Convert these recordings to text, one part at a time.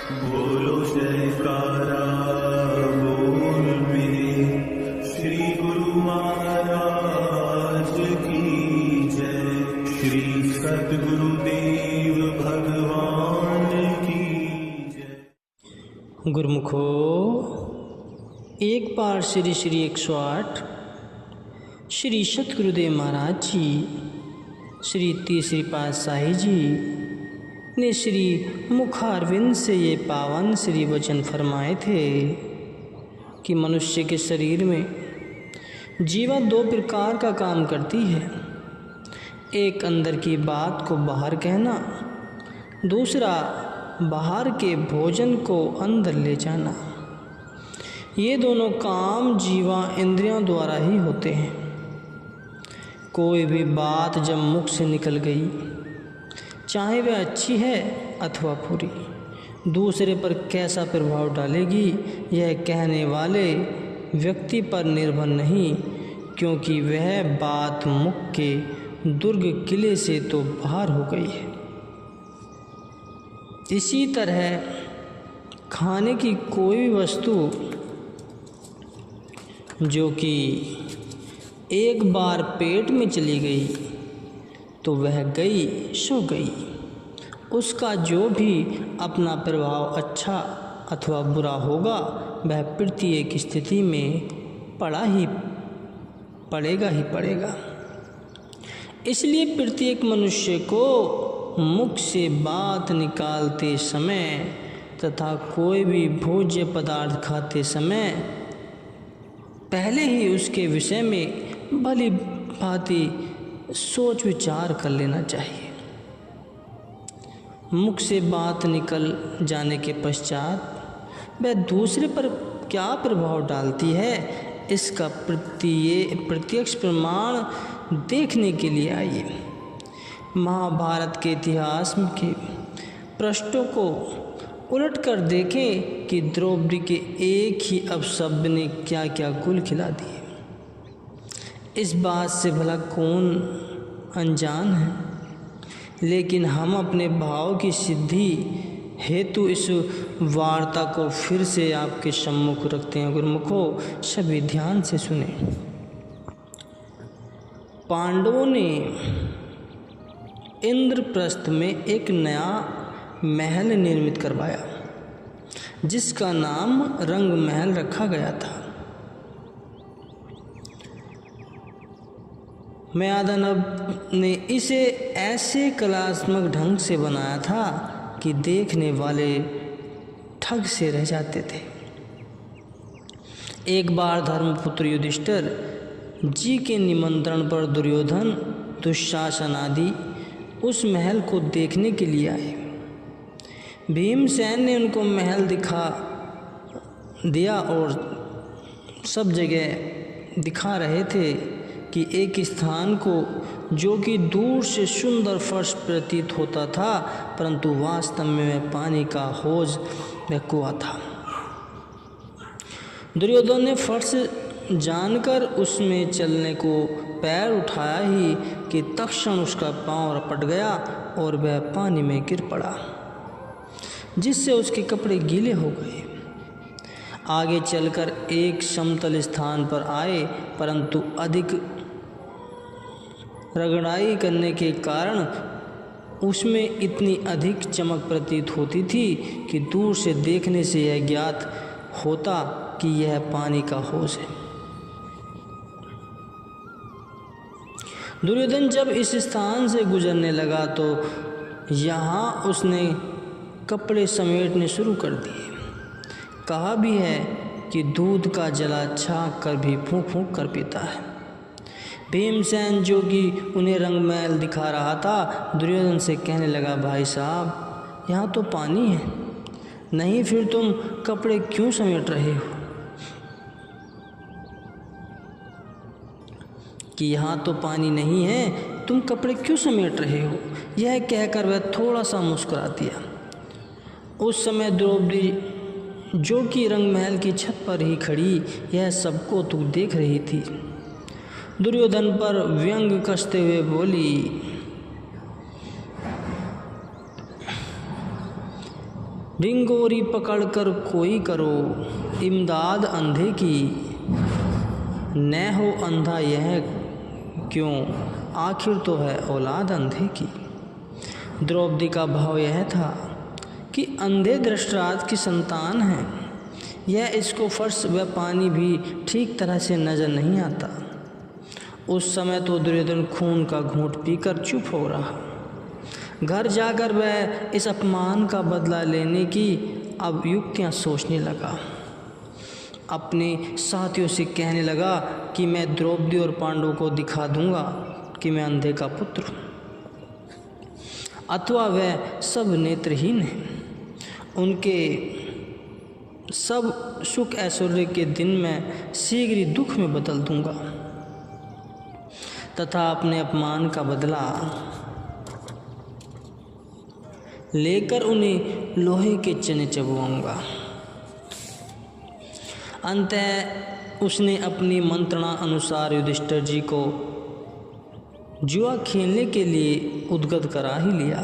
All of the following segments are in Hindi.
बोलो जयकारा बोल मेरे श्री गुरु महाराज की जय। श्री सद्गुरुदेव भगवान की जय। गुरुमुखो, एक बार श्री 108 श्री सतगुरुदेव महाराज जी, श्री तीसरी पातशाही जी ने श्री मुखारविंद से ये पावन श्री वचन फरमाए थे कि मनुष्य के शरीर में जीवा दो प्रकार का काम करती है। एक अंदर की बात को बाहर कहना, दूसरा बाहर के भोजन को अंदर ले जाना। ये दोनों काम जीवा इंद्रियों द्वारा ही होते हैं। कोई भी बात जब मुख से निकल गई, चाहे वह अच्छी है अथवा बुरी, दूसरे पर कैसा प्रभाव डालेगी यह कहने वाले व्यक्ति पर निर्भर नहीं, क्योंकि वह बात मुख के दुर्ग किले से तो बाहर हो गई है। इसी तरह खाने की कोई भी वस्तु जो कि एक बार पेट में चली गई तो वह गई सो गई। उसका जो भी अपना प्रभाव अच्छा अथवा बुरा होगा वह प्रत्येक स्थिति में पड़ेगा। इसलिए प्रत्येक मनुष्य को मुख से बात निकालते समय तथा कोई भी भोज्य पदार्थ खाते समय पहले ही उसके विषय में भली भांति सोच विचार कर लेना चाहिए। मुख से बात निकल जाने के पश्चात वह दूसरे पर क्या प्रभाव डालती है, इसका प्रत्यक्ष प्रमाण देखने के लिए आइए। महाभारत के इतिहास के पृष्ठों को उलट कर देखें कि द्रौपदी के एक ही अपशब्द ने क्या क्या गुल खिला दिए। इस बात से भला कौन अनजान है, लेकिन हम अपने भाव की सिद्धि हेतु इस वार्ता को फिर से आपके सम्मुख रखते हैं। गुरुमुखो, सभी ध्यान से सुने। पांडवों ने इंद्रप्रस्थ में एक नया महल निर्मित करवाया, जिसका नाम रंग महल रखा गया था। मयादानव ने इसे ऐसे कलात्मक ढंग से बनाया था कि देखने वाले ठग से रह जाते थे। एक बार धर्मपुत्र युधिष्ठिर जी के निमंत्रण पर दुर्योधन, दुशासन आदि उस महल को देखने के लिए आए। भीमसेन ने उनको महल दिखा दिया और सब जगह दिखा रहे थे कि एक स्थान को जो कि दूर से सुंदर फर्श प्रतीत होता था, परंतु वास्तव में वह पानी का हौज व कुआं था। दुर्योधन ने फर्श जानकर उसमें चलने को पैर उठाया ही कि तत्क्षण उसका पांव रपट गया और वह पानी में गिर पड़ा, जिससे उसके कपड़े गीले हो गए। आगे चलकर एक समतल स्थान पर आए, परंतु अधिक रगड़ाई करने के कारण उसमें इतनी अधिक चमक प्रतीत होती थी कि दूर से देखने से यह ज्ञात होता कि यह पानी का हौज है। दुर्योधन जब इस स्थान से गुजरने लगा तो यहाँ उसने कपड़े समेटने शुरू कर दिए। कहा भी है कि दूध का जला छाक कर भी फूंक फूंक कर पीता है। भीमसेन जो कि उन्हें रंगमहल दिखा रहा था, दुर्योधन से कहने लगा, भाई साहब यहाँ तो पानी है, नहीं फिर तुम कपड़े क्यों समेट रहे हो? कि यहाँ तो पानी नहीं है, तुम कपड़े क्यों समेट रहे हो? यह कहकर वह थोड़ा सा मुस्कुरा दिया। उस समय द्रौपदी जो कि रंगमहल की छत पर ही खड़ी यह सबको तो देख रही थी। दुर्योधन पर व्यंग कसते हुए बोली, डिंगोरी पकड़कर कोई करो इमदाद अंधे की, न हो अंधा यह क्यों आखिर तो है औलाद अंधे की। द्रौपदी का भाव यह था कि अंधे धृतराष्ट्र की संतान है, यह इसको फर्श व पानी भी ठीक तरह से नज़र नहीं आता। उस समय तो दुर्योधन खून का घूंट पीकर चुप हो रहा। घर जाकर वह इस अपमान का बदला लेने की अब युक्तियाँ सोचने लगा। अपने साथियों से कहने लगा कि मैं द्रौपदी और पांडवों को दिखा दूंगा कि मैं अंधे का पुत्र हूँ, अथवा वह सब नेत्रहीन हैं। उनके सब सुख ऐश्वर्य के दिन मैं शीघ्र ही दुख में बदल दूंगा तथा अपने अपमान का बदला लेकर उन्हें लोहे के चने चबवाऊंगा। अंततः उसने अपनी मंत्रणा अनुसार युधिष्ठिर जी को जुआ खेलने के लिए उद्गत करा ही लिया,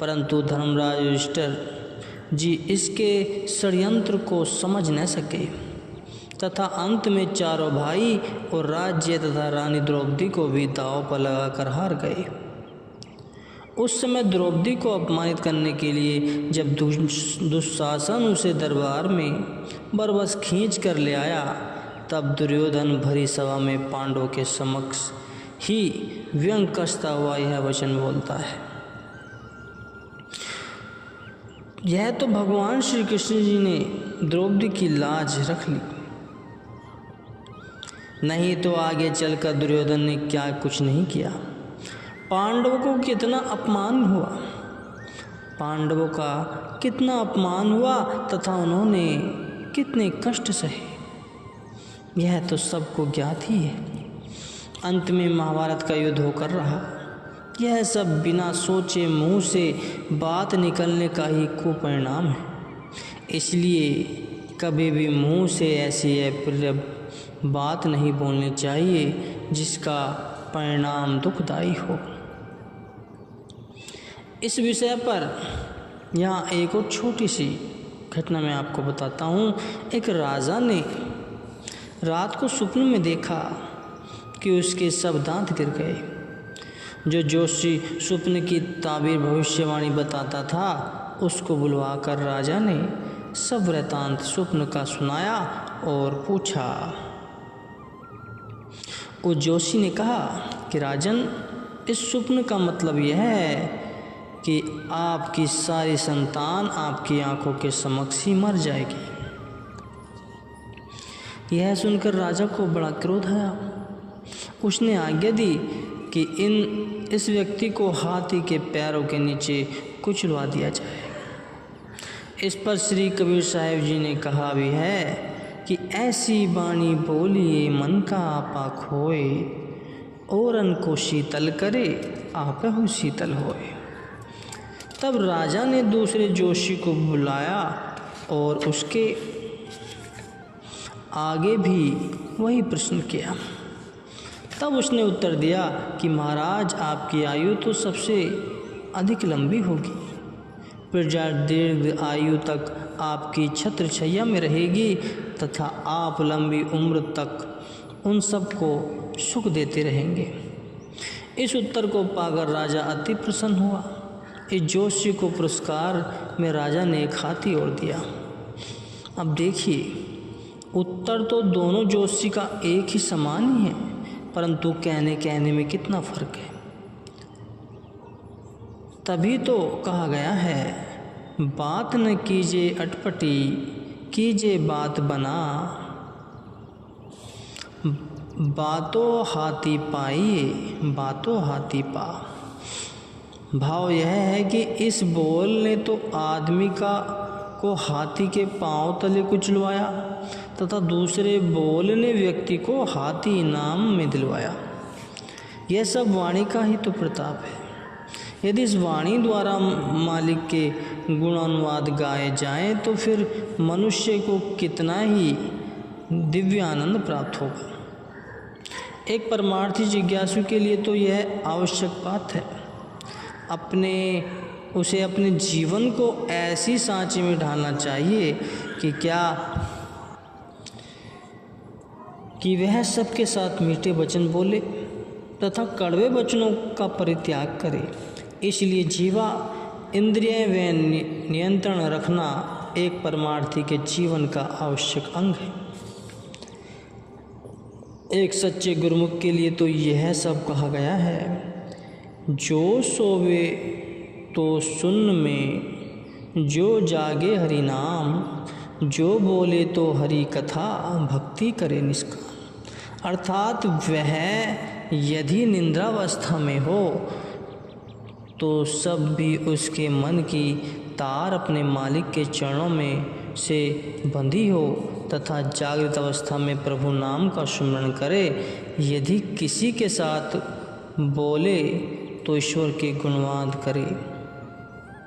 परंतु धर्मराज युधिष्ठिर जी इसके षड्यंत्र को समझ न सके तथा अंत में चारों भाई और राज्य तथा रानी द्रौपदी को भी दांव पर लगाकर हार गए। उस समय द्रौपदी को अपमानित करने के लिए जब दुशासन उसे दरबार में बरबस खींच कर ले आया, तब दुर्योधन भरी सभा में पांडवों के समक्ष ही व्यंग कसता हुआ यह वचन बोलता है। यह तो भगवान श्री कृष्ण जी ने द्रौपदी की लाज रख ली, नहीं तो आगे चलकर दुर्योधन ने क्या कुछ नहीं किया। पांडवों को कितना अपमान हुआ, पांडवों का कितना अपमान हुआ तथा उन्होंने कितने कष्ट सहे, यह तो सबको ज्ञात ही है। अंत में महाभारत का युद्ध होकर रहा। यह सब बिना सोचे मुंह से बात निकलने का ही कुपरिणाम है। इसलिए कभी भी मुंह से ऐसी अप्रिय बात नहीं बोलनी चाहिए जिसका परिणाम दुखदायी हो। इस विषय पर यहाँ एक और छोटी सी घटना मैं आपको बताता हूँ। एक राजा ने रात को स्वप्न में देखा कि उसके सब दांत गिर गए। जो जोशी स्वप्न की ताबीर भविष्यवाणी बताता था, उसको बुलवाकर राजा ने सब वृतांत स्वप्न का सुनाया और पूछा। उस जोशी ने कहा कि राजन, इस स्वप्न का मतलब यह है कि आपकी सारी संतान आपकी आंखों के समक्ष ही मर जाएगी। यह सुनकर राजा को बड़ा क्रोध आया। उसने आज्ञा दी कि इस व्यक्ति को हाथी के पैरों के नीचे कुचलवा दिया जाए। इस पर श्री कबीर साहिब जी ने कहा भी है कि ऐसी बाणी बोलिए मन का आपा खोए, औरन को शीतल करे आपहु शीतल होए। तब राजा ने दूसरे जोशी को बुलाया और उसके आगे भी वही प्रश्न किया। तब उसने उत्तर दिया कि महाराज, आपकी आयु तो सबसे अधिक लंबी होगी, प्रजा दीर्घ आयु तक आपकी छत्रछैया में रहेगी तथा आप लंबी उम्र तक उन सबको सुख देते रहेंगे। इस उत्तर को पाकर राजा अति प्रसन्न हुआ। इस जोशी को पुरस्कार में राजा ने एक हाथी और दिया। अब देखिए, उत्तर तो दोनों जोशी का एक ही समान ही है, परंतु कहने में कितना फर्क है। तभी तो कहा गया है, बात न कीजिए अटपटी, कीजिए बात बना, बातों हाथी पाइए, बातों हाथी पा। भाव यह है कि इस बोल ने तो आदमी को हाथी के पांव तले कुचलवाया तथा दूसरे बोल ने व्यक्ति को हाथी इनाम में दिलवाया। यह सब वाणी का ही तो प्रताप है। यदि इस वाणी द्वारा मालिक के गुणानुवाद गाए जाएं तो फिर मनुष्य को कितना ही दिव्य आनंद प्राप्त होगा। एक परमार्थी जिज्ञासु के लिए तो यह आवश्यक बात है। अपने उसे अपने जीवन को ऐसी सांचे में ढालना चाहिए कि वह सबके साथ मीठे वचन बोले तथा कड़वे वचनों का परित्याग करे। इसलिए जीवा इंद्रिय व नियंत्रण रखना एक परमार्थी के जीवन का आवश्यक अंग है। एक सच्चे गुरुमुख के लिए तो यह सब कहा गया है, जो सोवे तो सुन्न में, जो जागे हरि नाम, जो बोले तो हरि कथा, भक्ति करे निष्काम। अर्थात वह यदि निद्रावस्था में हो तो सब भी उसके मन की तार अपने मालिक के चरणों में से बंधी हो तथा जागृत अवस्था में प्रभु नाम का स्मरण करे। यदि किसी के साथ बोले तो ईश्वर के गुणवाद करे।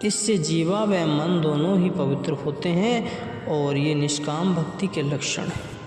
इससे जीवा व मन दोनों ही पवित्र होते हैं और ये निष्काम भक्ति के लक्षण हैं।